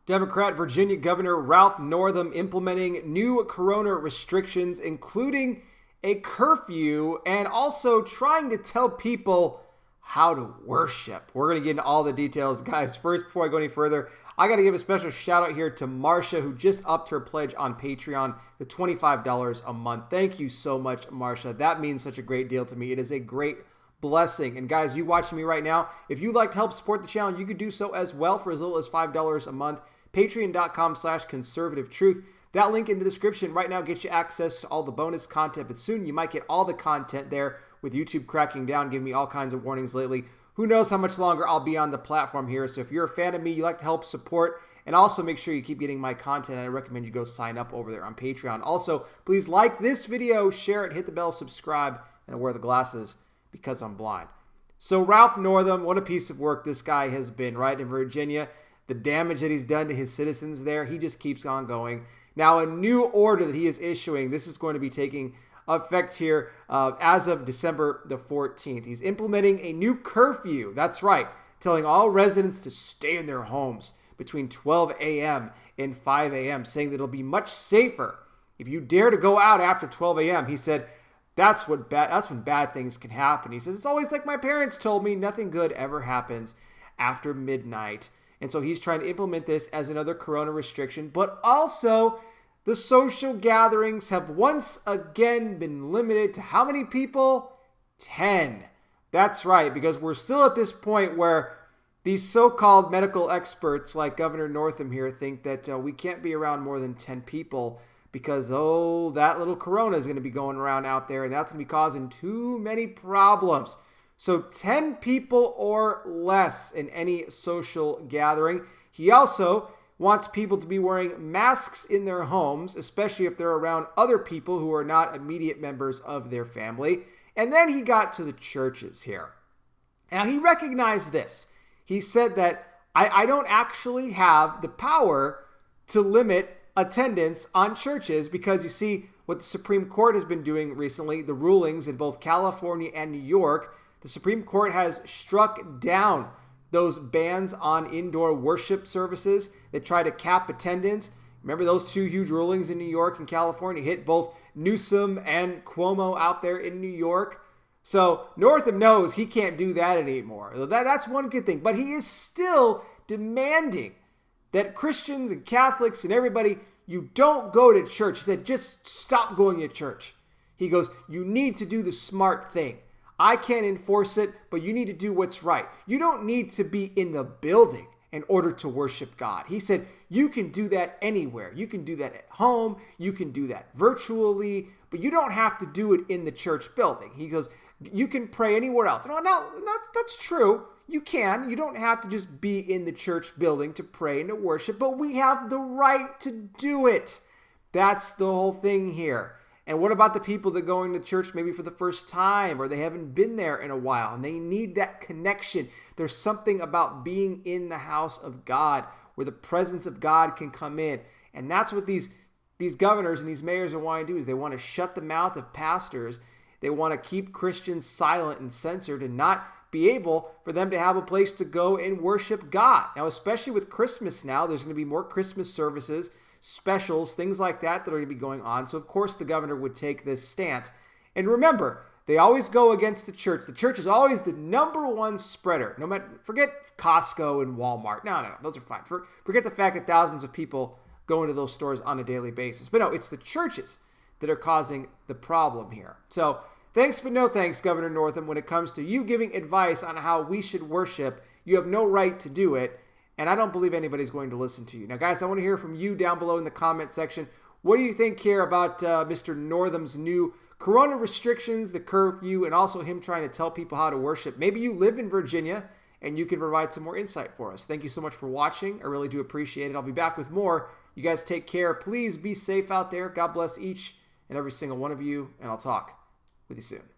Democrat Virginia Governor Ralph Northam implementing new corona restrictions, including a curfew, and also trying to tell people how to worship. We're going to get into all the details. Guys, first, before I go any further, I got to give a special shout out here to Marsha, who just upped her pledge on Patreon to $25 a month. Thank you so much, Marsha. That means such a great deal to me. It is a great blessing. And guys, you watching me right now, if you'd like to help support the channel, you could do so as well for as little as $5 a month. Patreon.com/conservative-truth. That link in the description right now gets you access to all the bonus content, but soon you might get all the content there with YouTube cracking down, giving me all kinds of warnings lately. Who knows how much longer I'll be on the platform here. So if you're a fan of me, you like to help support, and also make sure you keep getting my content, I recommend you go sign up over there on Patreon. Also, please like this video, share it, hit the bell, subscribe, and wear the glasses because I'm blind. So Ralph Northam, what a piece of work this guy has been, right, in Virginia. The damage that he's done to his citizens there, he just keeps on going. Now, a new order that he is issuing, this is going to be taking effect here as of December the 14th. He's implementing a new curfew. That's right, telling all residents to stay in their homes between 12 a.m. and 5 a.m., saying that it'll be much safer if you dare to go out after 12 a.m. He said, that's when bad things can happen. He says, it's always like my parents told me, nothing good ever happens after midnight. And so he's trying to implement this as another corona restriction, but also the social gatherings have once again been limited to how many people? 10. That's right, because we're still at this point where these so-called medical experts like Governor Northam here think that we can't be around more than 10 people because, oh, that little corona is going to be going around out there, and that's going to be causing too many problems. So 10 people or less in any social gathering. He also wants people to be wearing masks in their homes, especially if they're around other people who are not immediate members of their family. And then he got to the churches here. Now, he recognized this. He said that I don't actually have the power to limit attendance on churches because, you see, what the Supreme Court has been doing recently, the rulings in both California and New York, the Supreme Court has struck down those bans on indoor worship services that try to cap attendance. Remember those two huge rulings in New York and California hit both Newsom and Cuomo out there in New York. So Northam knows he can't do that anymore. That's one good thing. But he is still demanding that Christians and Catholics and everybody, you don't go to church. He said, just stop going to church. He goes, you need to do the smart thing. I can't enforce it, but you need to do what's right. You don't need to be in the building in order to worship God. He said, you can do that anywhere. You can do that at home. You can do that virtually, but you don't have to do it in the church building. He goes, you can pray anywhere else. No, that's true. You can. You don't have to just be in the church building to pray and to worship, but we have the right to do it. That's the whole thing here. And what about the people that are going to church maybe for the first time or they haven't been there in a while and they need that connection? There's something about being in the house of God where the presence of God can come in. And that's what these governors and these mayors are wanting to do is they want to shut the mouth of pastors. They want to keep Christians silent and censored and not be able for them to have a place to go and worship God. Now, especially with Christmas now, there's going to be more Christmas services, specials, things like that are going to be going on. So, of course, the governor would take this stance. And remember, they always go against the church. The church is always the number one spreader. No matter, forget Costco and Walmart. No, those are fine. Forget the fact that thousands of people go into those stores on a daily basis. But no, it's the churches that are causing the problem here. So, thanks but no thanks, Governor Northam. When it comes to you giving advice on how we should worship, you have no right to do it. And I don't believe anybody's going to listen to you. Now, guys, I want to hear from you down below in the comment section. What do you think here about Mr. Northam's new corona restrictions, the curfew, and also him trying to tell people how to worship? Maybe you live in Virginia and you can provide some more insight for us. Thank you so much for watching. I really do appreciate it. I'll be back with more. You guys take care. Please be safe out there. God bless each and every single one of you, and I'll talk with you soon.